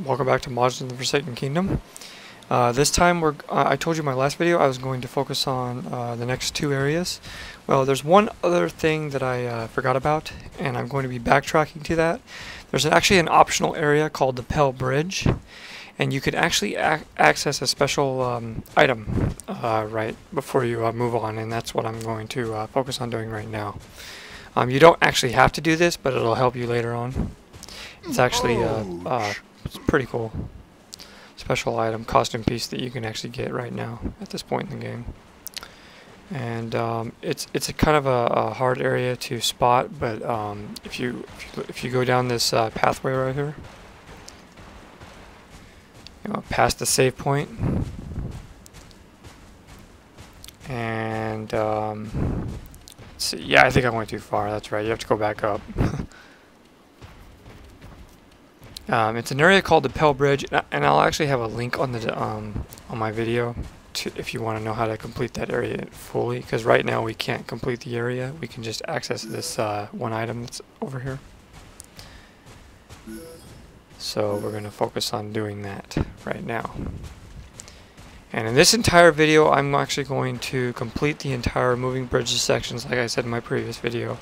Welcome back to Majin the Forsaken Kingdom. This time I told you in my last video I was going to focus on the next two areas. Well, there's one other thing that I forgot about, and I'm going to be backtracking to that. There's actually an optional area called the Pel Bridge, and you can actually access a special item right before you move on, and that's what I'm going to focus on doing right now. You don't actually have to do this, but it'll help you later on. It's actually it's pretty cool. Special item, costume piece that you can actually get right now at this point in the game. And it's a kind of a hard area to spot, but if you go down this pathway right here, past the save point, and let's see, yeah, I think I went too far. That's right. You have to go back up. It's an area called the Pel Bridge, and I'll actually have a link on the on my video if you want to know how to complete that area fully. Because right now we can't complete the area; we can just access this one item that's over here. So we're going to focus on doing that right now. And in this entire video, I'm actually going to complete the entire moving bridges sections, like I said in my previous video.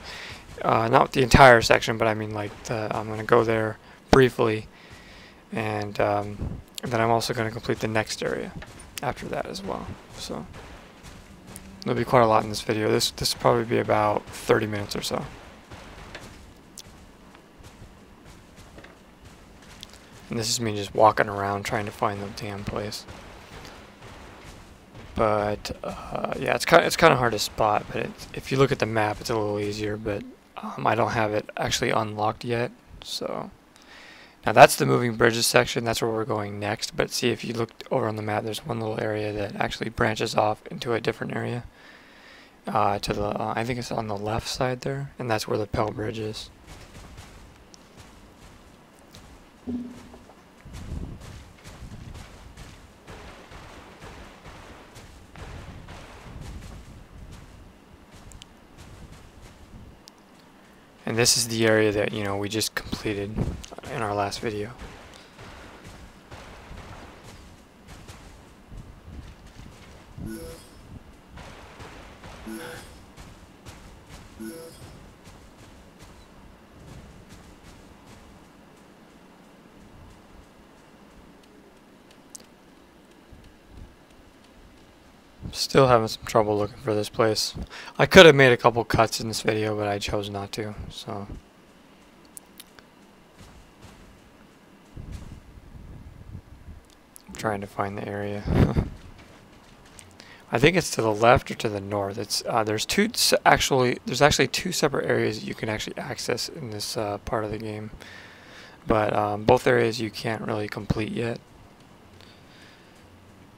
Not the entire section, but I mean like I'm going to go there briefly, and then I'm also going to complete the next area after that as well. So there'll be quite a lot in this video. This will probably be about 30 minutes or so. And this is me just walking around trying to find the damn place. But yeah, it's kind of hard to spot. But if you look at the map, it's a little easier. But I don't have it actually unlocked yet, so. Now that's the moving bridges section, that's where we're going next, but see, if you look over on the map, there's one little area that actually branches off into a different area. To the, I think it's on the left side there, and that's where the Pel Bridge is. And this is the area that, we just completed in our last video. Still having some trouble looking for this place. I could have made a couple cuts in this video, but I chose not to, so. I'm trying to find the area. I think it's to the left or to the north. It's there's actually two separate areas that you can actually access in this part of the game, but both areas you can't really complete yet.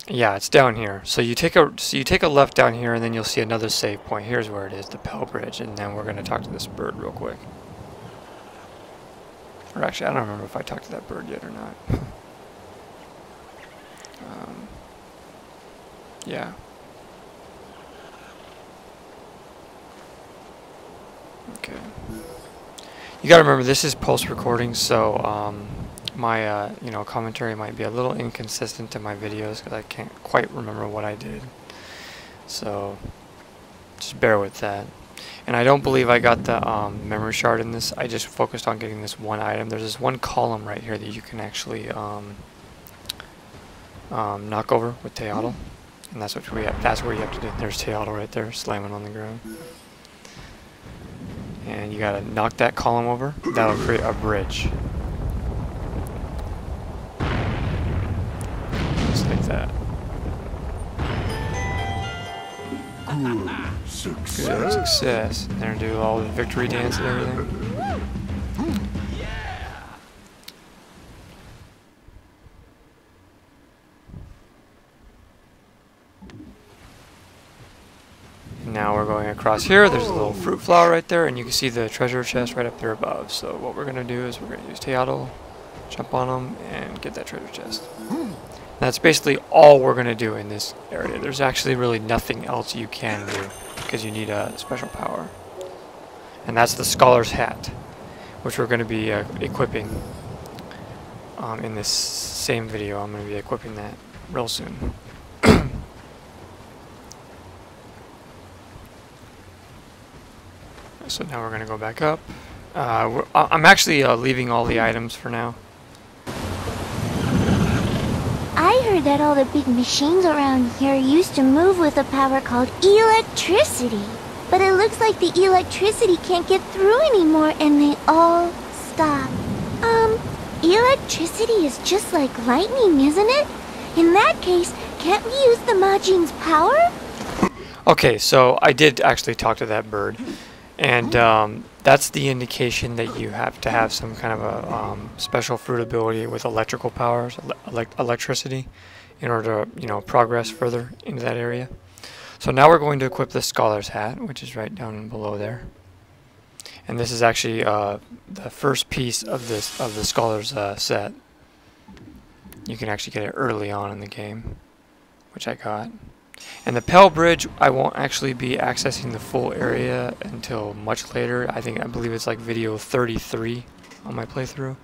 Yeah, it's down here. So you take a left down here, and then you'll see another save point. Here's where it is, the Pel Bridge, and then we're going to talk to this bird real quick. Or actually, I don't remember if I talked to that bird yet or not. Yeah. Okay. You got to remember, this is post-recording, so my commentary might be a little inconsistent in my videos because I can't quite remember what I did, so just bear with that. And I don't believe I got the memory shard in this. I just focused on getting this one item. There's this one column right here that you can actually knock over with Teotl, and that's what we have. That's where you have to do. There's Teotl right there slamming on the ground, and you gotta knock that column over. That'll create a bridge. Like that. Good success. And then do all the victory dance and everything. And now we're going across here. There's a little fruit flower right there, and you can see the treasure chest right up there above. So what we're going to do is we're going to use Teotl, jump on them, and get that treasure chest. That's basically all we're going to do in this area. There's actually really nothing else you can do because you need a special power. And that's the Scholar's Hat, which we're going to be equipping in this same video. I'm going to be equipping that real soon. So now we're going to go back up. I'm actually leaving all the items for now. I heard that all the big machines around here used to move with a power called electricity. But it looks like the electricity can't get through anymore and they all stop. Electricity is just like lightning, isn't it? In that case, can't we use the Majin's power? Okay, so I did actually talk to that bird. And that's the indication that you have to have some kind of a special fruit ability with electrical powers, electricity, in order to, you know, progress further into that area. So now we're going to equip the Scholar's Hat, which is right down below there. And this is actually the first piece of the Scholar's set. You can actually get it early on in the game, which I got. And the Pel Bridge, I won't actually be accessing the full area until much later. I believe it's like video 33 on my playthrough.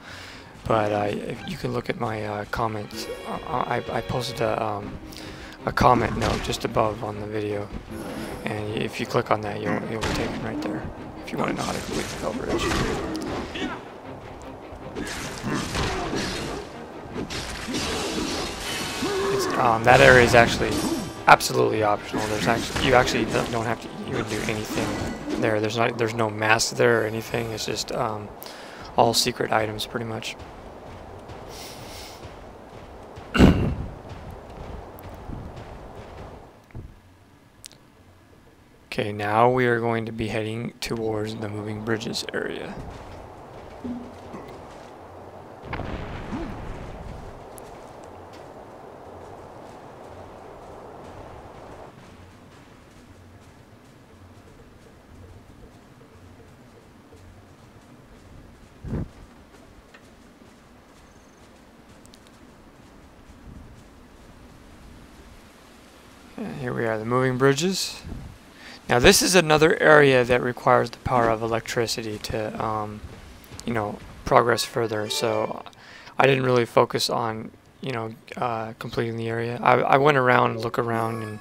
But if you can look at my comments, I posted a comment note just above on the video, and if you click on that, you'll be taken right there. If you want to know how to complete the Pel Bridge. That area is actually absolutely optional. You actually don't have to even do anything there. There's no mask there or anything. It's just all secret items pretty much. Okay, now we are going to be heading towards the moving bridges area. Here we are, the moving bridges. Now this is another area that requires the power of electricity to, you know, progress further. So I didn't really focus on, you know, completing the area. I went around and looked around and,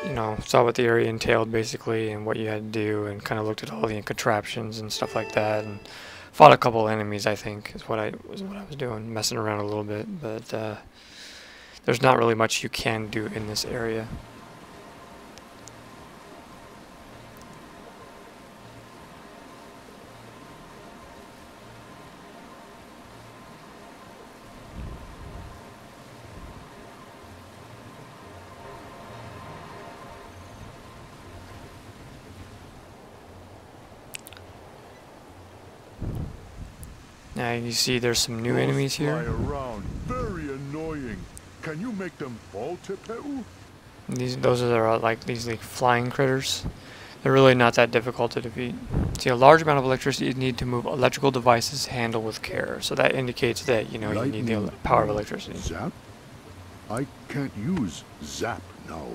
you know, saw what the area entailed basically and what you had to do, and kind of looked at all the contraptions and stuff like that, and fought a couple enemies. I think is what I was doing, messing around a little bit, but there's not really much you can do in this area. Now you see there's some new enemies here. Very annoying. Can you make them fall, Tepeu? Those are like these flying critters. They're really not that difficult to defeat. See, a large amount of electricity is needed to move electrical devices handled with care. So that indicates that, you know, you need the power of electricity. Zap? I can't use zap now.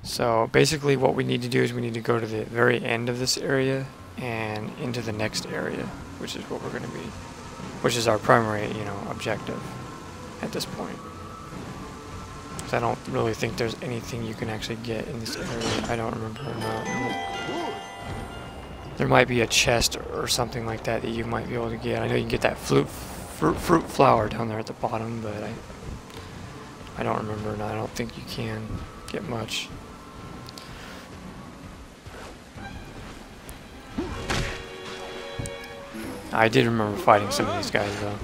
So basically what we need to do is we need to go to the very end of this area and into the next area, which is what we're going to be, which is our primary, you know, objective at this point. So I don't really think there's anything you can actually get in this area. I don't remember or not. There might be a chest or something like that that you might be able to get. I know you can get that fruit flower down there at the bottom, but I don't remember, and I don't think you can get much. I did remember fighting some of these guys though.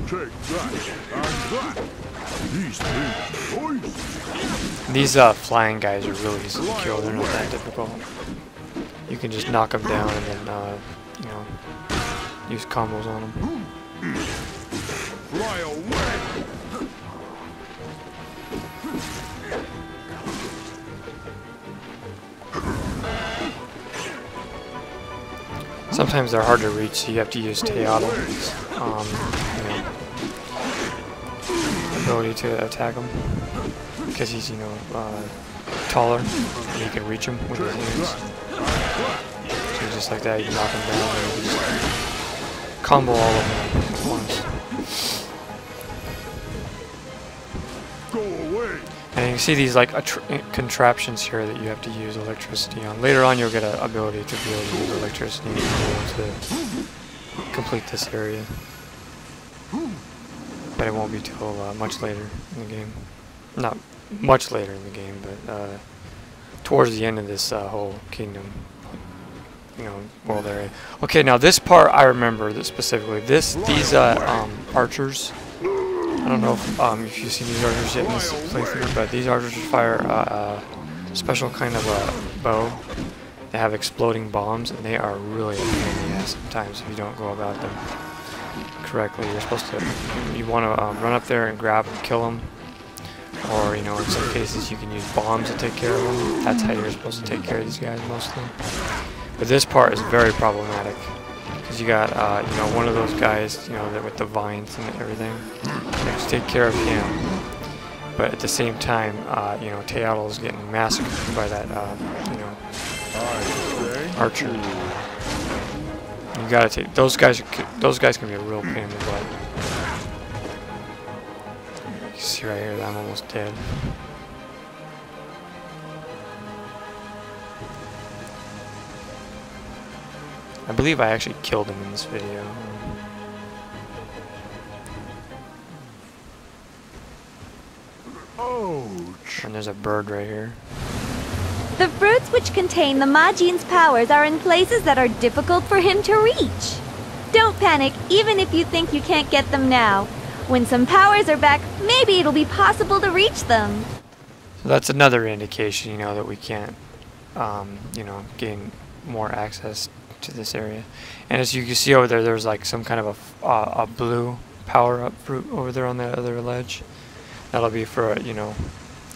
These flying guys are really easy to kill. They're not that difficult. You can just knock them down and then you know, use combos on them. Fly away. Sometimes they're hard to reach, so you have to use Teotl, you know, ability to attack him, because he's, you know, taller, and you can reach him with his hands. So just like that, you knock him down, and you just combo all of them. once. Go away. And you can see these like contraptions here that you have to use electricity on. Later on you'll get an ability to be able to use electricity and be able to complete this area. But it won't be till much later in the game. Not much later in the game, but towards the end of this whole kingdom, you know, world area. Okay, now this part I remember this specifically. These archers. I don't know if you've seen these archers yet in this playthrough, but these archers fire a special kind of a bow. They have exploding bombs, and they are really a pain in the ass sometimes if you don't go about them correctly. You're supposed to, you want to run up there and grab and kill them, or you know, in some cases you can use bombs to take care of them. That's how you're supposed to take care of these guys mostly. But this part is very problematic because you got you know, one of those guys, you know, that with the vines and everything. You have to take care of him, but at the same time, you know, Teatl is getting massacred by that you know, archer. You gotta take those guys. Those guys can be a real pain in the butt. You see right here that I'm almost dead. I believe I actually killed him in this video. Ouch. And there's a bird right here. The fruits which contain the Majin's powers are in places that are difficult for him to reach. Don't panic, even if you think you can't get them now. When some powers are back, maybe it'll be possible to reach them. So that's another indication, you know, that we can't, you know, gain more access to this area. And as you can see over there, there's like some kind of a blue power-up fruit over there on that other ledge. That'll be for, you know,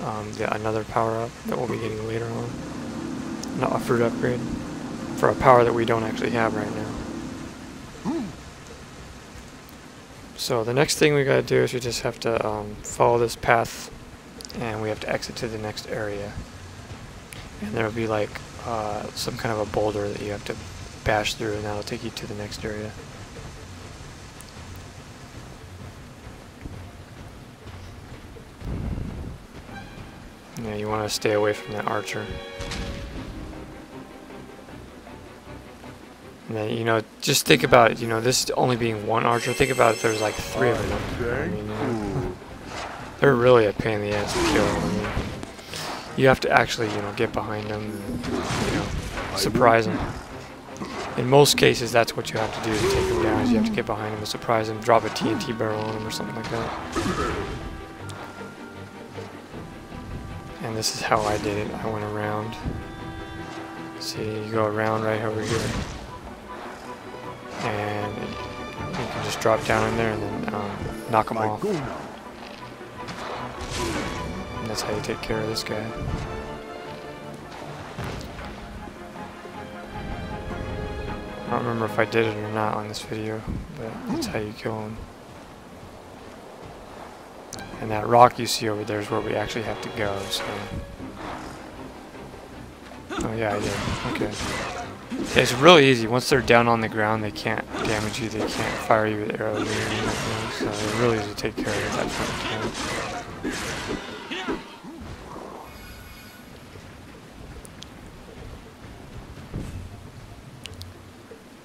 another power-up that we'll be getting later on. Not a fruit upgrade. For a power that we don't actually have right now. So the next thing we gotta do is we just have to follow this path, and we have to exit to the next area. And there'll be like some kind of a boulder that you have to bash through, and that'll take you to the next area. Yeah, you want to stay away from that archer. And then, you know, just think about it, you know, this only being one archer. Think about if there's like 3 of them. I mean, you know, they're really a pain in the ass to kill. I mean, you have to actually, you know, get behind them and, you know, surprise them. In most cases, that's what you have to do to take them down, is you have to get behind them and surprise them, drop a TNT barrel on them or something like that. And this is how I did it. I went around. See, you go around right over here. And you can just drop down in there and then knock them off. And that's how you take care of this guy. I don't remember if I did it or not on this video, but that's how you kill him. And that rock you see over there is where we actually have to go, so... Oh yeah, I did. Okay. Yeah, it's really easy. Once they're down on the ground, they can't damage you, they can't fire you with arrows or anything like that, so it's really easy to take care of at that point in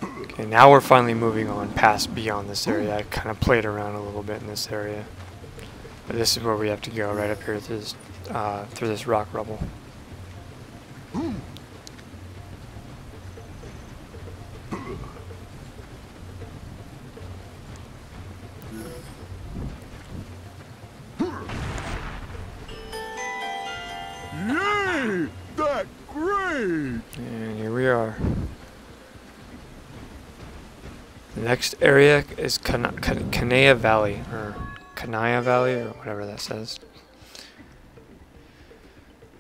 time. Okay, now we're finally moving on beyond this area. I kind of played around a little bit in this area. But this is where we have to go, right up here through this rock rubble. Yay! That's great! And here we are. The next area is Kanea Valley, or Kanaya Valley, or whatever that says.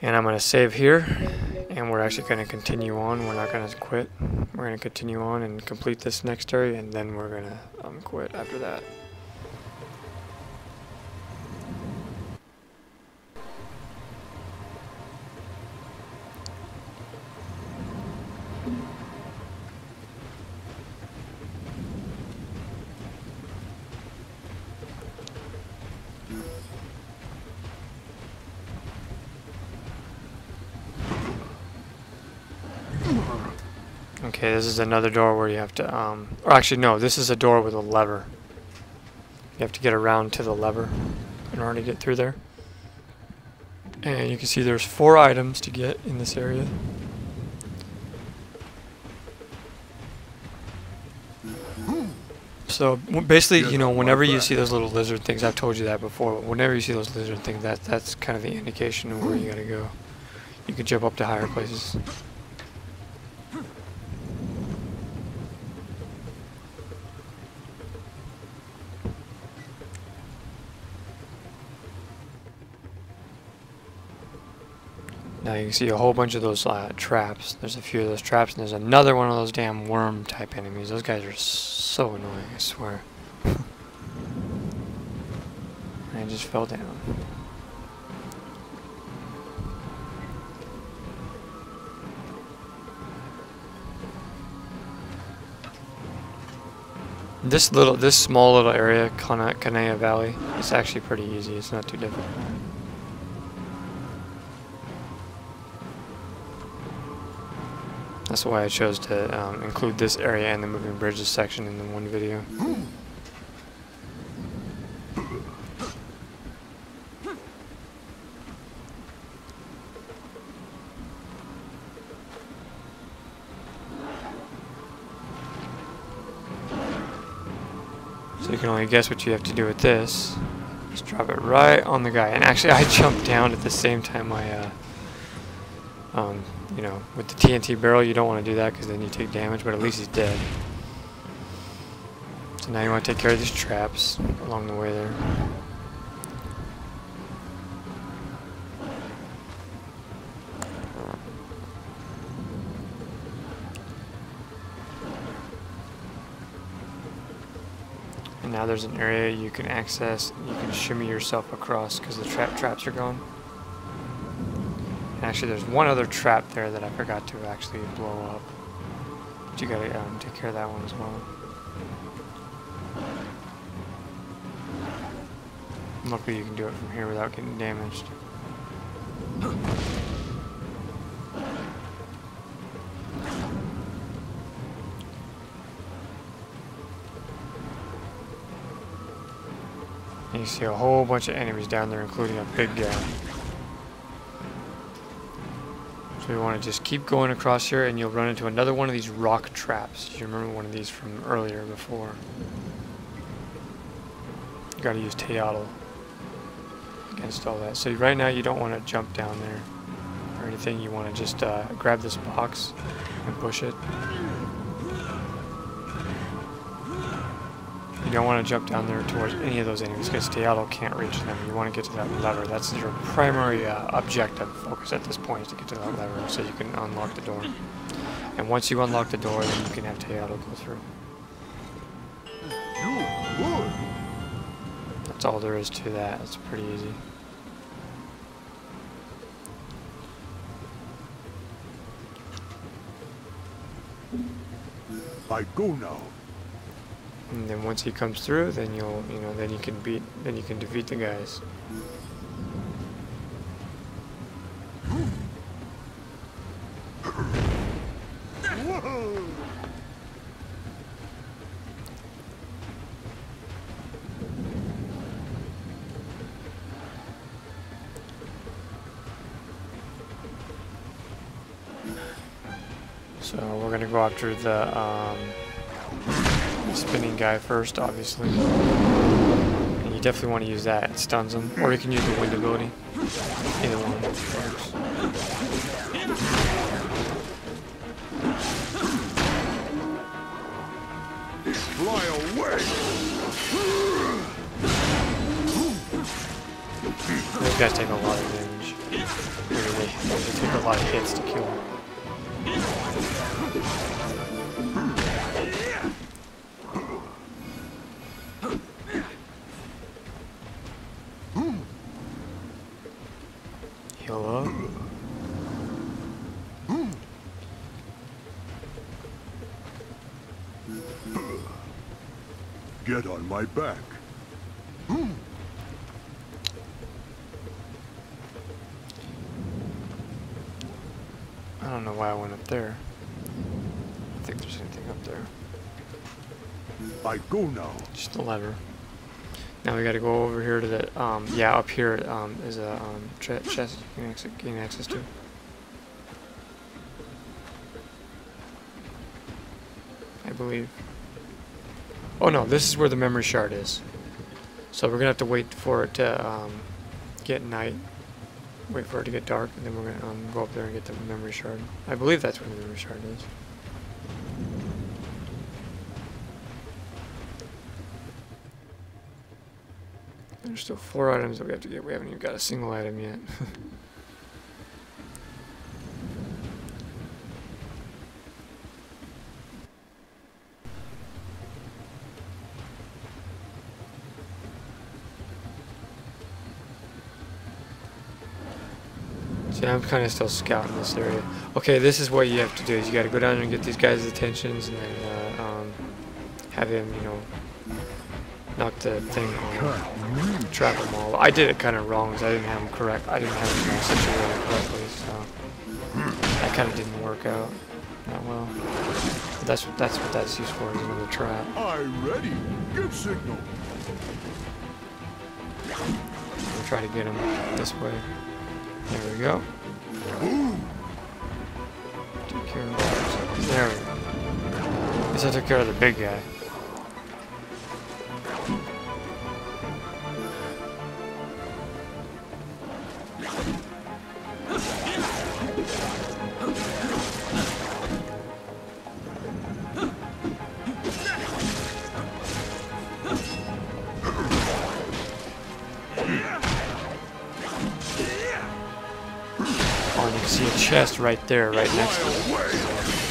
And I'm going to save here, and we're actually going to continue on. We're not going to quit. We're going to continue on and complete this next area, and then we're going to quit after that. Okay, this is another door where you have to, or actually no, this is a door with a lever. You have to get around to the lever in order to get through there. And you can see there's 4 items to get in this area. So basically, you know, whenever you see those little lizard things, I've told you that before, whenever you see those lizard things, that's kind of the indication of where you gotta go. You can jump up to higher places. Now you can see a whole bunch of those traps. There's a few of those traps, and there's another one of those damn worm type enemies. Those guys are so annoying, I swear. I just fell down. This small little area, Kanea Valley, it's actually pretty easy. It's not too difficult. That's why I chose to include this area and the moving bridges section in the one video. So you can only guess what you have to do with this. Just drop it right on the guy. And actually I jumped down at the same time I you know, with the TNT barrel, you don't want to do that because then you take damage, but at least he's dead. So now you want to take care of these traps along the way there. And now there's an area you can access, you can shimmy yourself across because the traps are gone. Actually, there's one other trap there that I forgot to actually blow up. But you gotta take care of that one as well. Luckily, you can do it from here without getting damaged. And you see a whole bunch of enemies down there, including a big guy. So we want to just keep going across here and you'll run into another one of these rock traps. You remember one of these from earlier before. You gotta use Teotl against all that. So right now you don't want to jump down there or anything. You want to just grab this box and push it. You don't want to jump down there towards any of those enemies because Teotl can't reach them. You want to get to that lever. That's your primary objective focus at this point, is to get to that lever so you can unlock the door. And once you unlock the door, then you can have Teotl go through. That's all there is to that. It's pretty easy. I go now. And then once he comes through, then then you can defeat the guys. So we're gonna go after the spinning guy first, obviously. And you definitely want to use that. It stuns him. Or you can use the wind ability. Either one works. Fly away! Those guys take a lot of damage. Really, they take a lot of hits to kill them. Heal up. Get on my back. I don't know why I went up there. think there's anything up there. I go now. Just a lever. Now we gotta go over here to the, yeah, up here is a chest you can gain access to. I believe. Oh no, this is where the memory shard is. So we're gonna have to wait for it to get night. Wait for it to get dark, and then we're gonna go up there and get the memory shard. I believe that's where the memory shard is. There's still 4 items that we have to get. We haven't even got a single item yet. See, I'm kind of still scouting this area. Okay, this is what you have to do. Is you got to go down and get these guys' attentions, and then have him, you know, knock the thing on, trap them all. I did it kind of wrong because I didn't have them correct. I didn't have them situated correctly, so that kind of didn't work out that well. But that's what that's used for, is another trap. I'm ready. Give signal. We'll try to get him this way. There we go. Take care of that. There we go. At least I took care of the big guy. Oh, and you can see a chest right there, right next to it.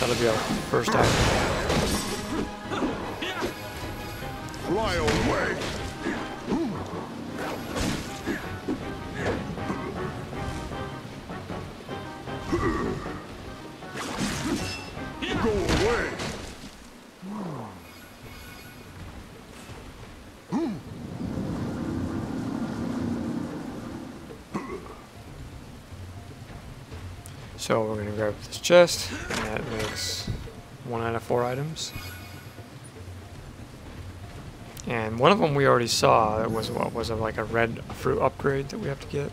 That'll be our first item. Fly away. Go away. So we're going to grab this chest, and that makes 1 out of 4 items. And one of them we already saw. It was what was like a red fruit upgrade that we have to get.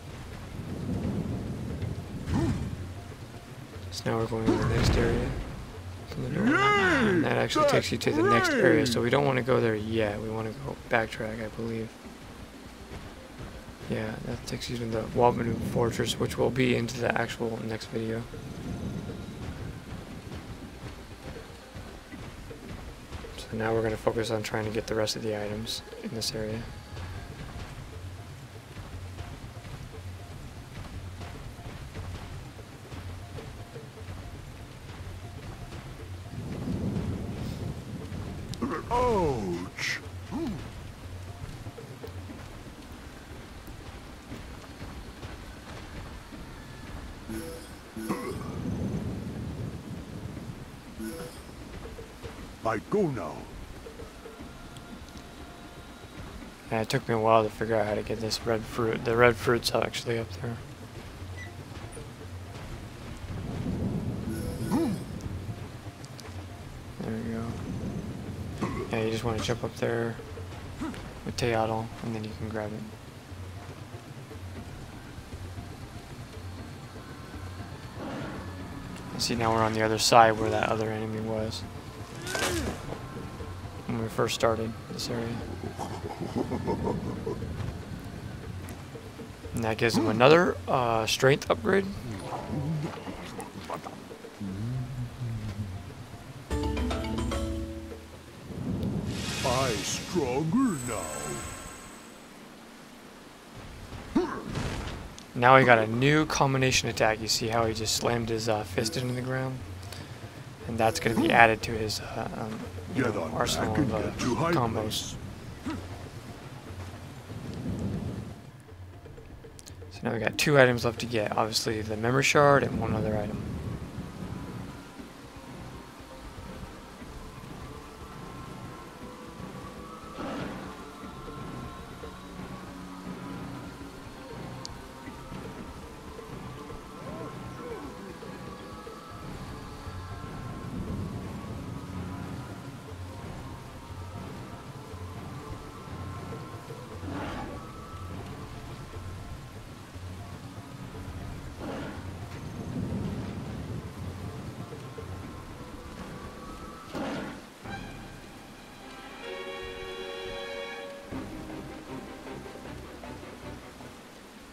So now we're going to the next area from the door. And that actually takes you to the next area. So we don't want to go there yet. We want to go backtrack, I believe. Yeah, that takes you to the Wabanu Fortress, which will be into the actual next video. So now we're going to focus on trying to get the rest of the items in this area. Ouch. I go now. And it took me a while to figure out how to get this red fruit. The red fruit's actually up there. There we go. Yeah, you just want to jump up there with Teotl, and then you can grab it. See, now we're on the other side where that other enemy was when we first started this area. And that gives him another strength upgrade. I stronger now. Now he got a new combination attack. You see how he just slammed his fist into the ground? And that's going to be added to his arsenal of combos. So now we got 2 items left to get. Obviously the memory shard and 1 other item.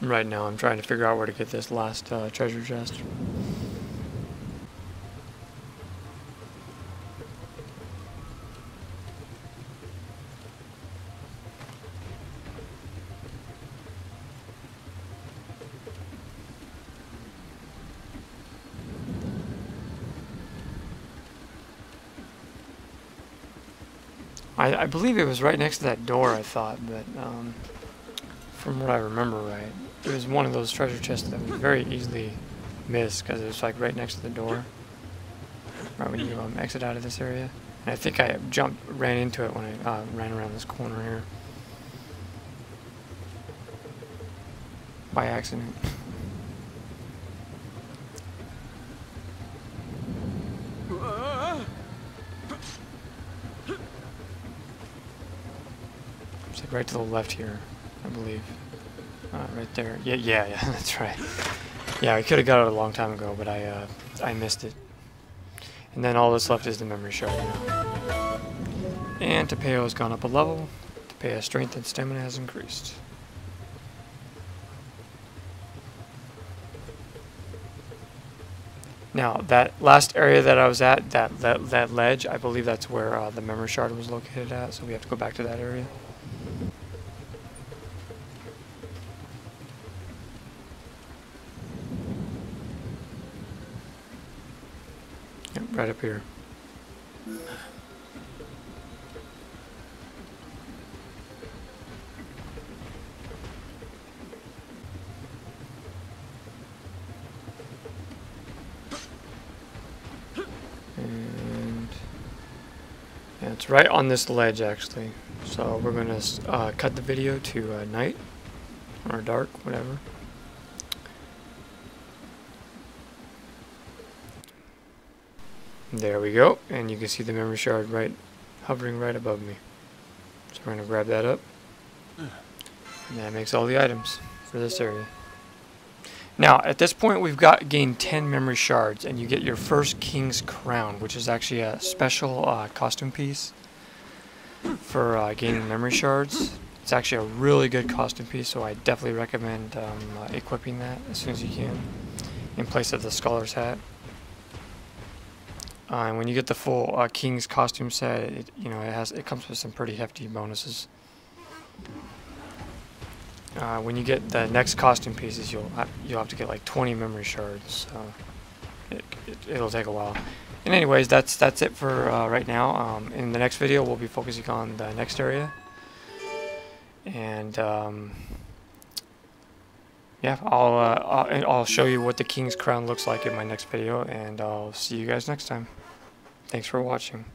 right now. I'm trying to figure out where to get this last treasure chest. I believe it was right next to that door, I thought, but from what I remember right, it was one of those treasure chests that was very easily missed because it was like right next to the door, right when you exit out of this area. And I think I ran into it when I ran around this corner here by accident. It's like right to the left here, I believe. Right there. Yeah, that's right. Yeah, I could have got it a long time ago, but I missed it. And then all that's left is the memory shard now. And Tapeo has gone up a level. Tapeo's strength and stamina has increased. Now, that last area that I was at, that ledge, I believe that's where the memory shard was located at, so we have to go back to that area. Yep, right up here. And yeah, it's right on this ledge actually. So we're going to cut the video to night or dark, whatever. There we go, and you can see the memory shard hovering right above me. So we're going to grab that up, and that makes all the items for this area. Now, at this point, we've gained 10 memory shards, and you get your first King's Crown, which is actually a special costume piece for gaining memory shards. It's actually a really good costume piece, so I definitely recommend equipping that as soon as you can, in place of the Scholar's Hat. And when you get the full King's costume set, it comes with some pretty hefty bonuses. When you get the next costume pieces, you'll have to get like 20 memory shards. So it'll take a while. And anyways, that's it for right now. In the next video, we'll be focusing on the next area. And yeah, I'll show you what the King's Crown looks like in my next video, and I'll see you guys next time. Thanks for watching.